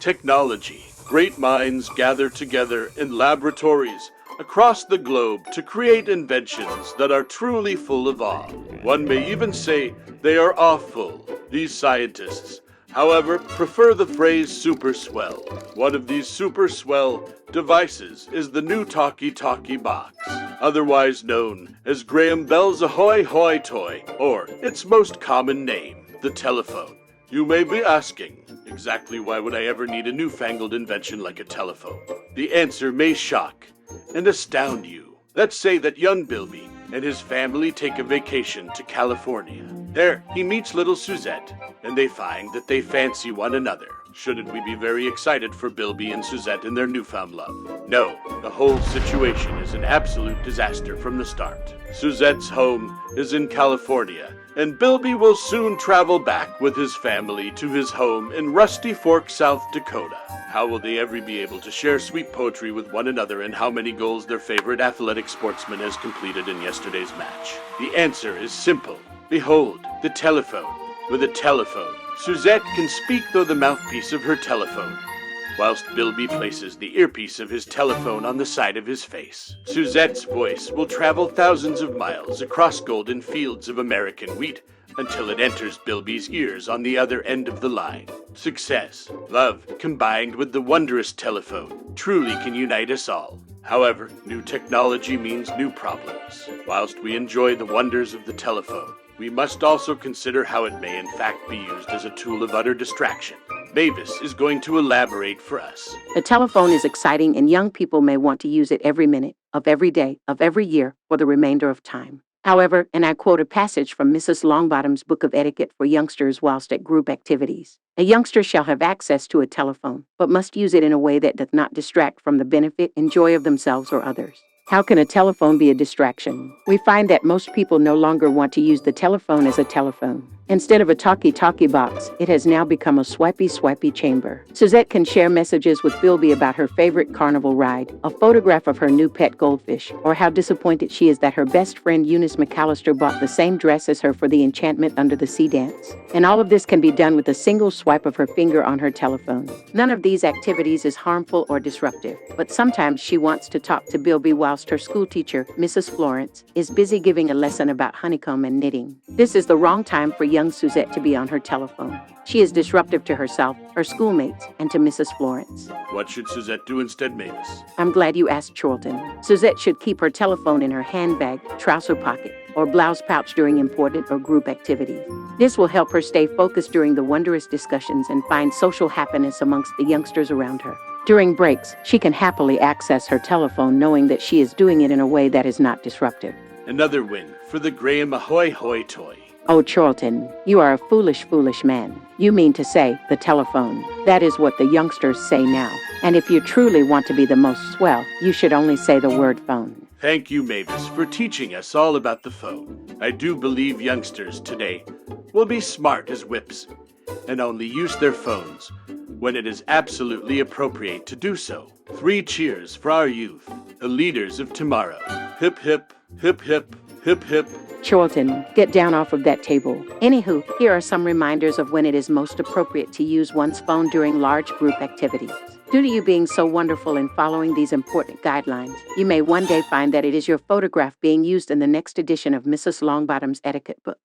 Technology. Great minds gather together in laboratories across the globe to create inventions that are truly full of awe. One may even say they are awful. These scientists, however, prefer the phrase super swell. One of these super swell devices is the new talkie-talkie box, otherwise known as Graham Bell's Ahoy Hoy Toy, or its most common name, the telephone. You may be asking, exactly why would I ever need a newfangled invention like a telephone? The answer may shock and astound you. Let's say that young Bilby and his family take a vacation to California. There, he meets little Suzette, and they find that they fancy one another. Shouldn't we be very excited for Bilby and Suzette and their newfound love? No, the whole situation is an absolute disaster from the start. Suzette's home is in California, and Bilby will soon travel back with his family to his home in Rusty Fork, South Dakota. How will they ever be able to share sweet poetry with one another, and how many goals their favorite athletic sportsman has completed in yesterday's match? The answer is simple. Behold, the telephone. With a telephone, Suzette can speak through the mouthpiece of her telephone, whilst Bilby places the earpiece of his telephone on the side of his face. Suzette's voice will travel thousands of miles across golden fields of American wheat until it enters Bilby's ears on the other end of the line. Success, love, combined with the wondrous telephone, truly can unite us all. However, new technology means new problems. Whilst we enjoy the wonders of the telephone, we must also consider how it may in fact be used as a tool of utter distraction. Mavis is going to elaborate for us. The telephone is exciting, and young people may want to use it every minute of every day of every year for the remainder of time. However, and I quote a passage from Mrs. Longbottom's Book of Etiquette for Youngsters whilst at group activities. A youngster shall have access to a telephone, but must use it in a way that doth not distract from the benefit and joy of themselves or others. How can a telephone be a distraction? We find that most people no longer want to use the telephone as a telephone. Instead of a talkie-talkie box, it has now become a swipey chamber. Suzette can share messages with Bilby about her favorite carnival ride, a photograph of her new pet goldfish, or how disappointed she is that her best friend Eunice McAllister bought the same dress as her for the Enchantment Under the Sea dance. And all of this can be done with a single swipe of her finger on her telephone. None of these activities is harmful or disruptive, but sometimes she wants to talk to Bilby whilst her school teacher, Mrs. Florence, is busy giving a lesson about honeycomb and knitting. This is the wrong time for young Suzette to be on her telephone. She is disruptive to herself, her schoolmates, and to Mrs. Florence. What should Suzette do instead, Mavis? I'm glad you asked, Charlton. Suzette should keep her telephone in her handbag, trouser pocket, or blouse pouch during important or group activities. This will help her stay focused during the wondrous discussions and find social happiness amongst the youngsters around her. During breaks, she can happily access her telephone knowing that she is doing it in a way that is not disruptive. Another win for the Graham Ahoy Hoy Toy. Oh, Charlton, you are a foolish man. You mean to say, the telephone. That is what the youngsters say now. And if you truly want to be the most swell, you should only say the word phone. Thank you, Mavis, for teaching us all about the phone. I do believe youngsters today will be smart as whips and only use their phones when it is absolutely appropriate to do so. 3 cheers for our youth, the leaders of tomorrow. Hip, hip, hip, hip, hip, hip. Charlton, get down off of that table. Anywho, here are some reminders of when it is most appropriate to use one's phone during large group activities. Due to you being so wonderful in following these important guidelines, you may one day find that it is your photograph being used in the next edition of Mrs. Longbottom's etiquette book.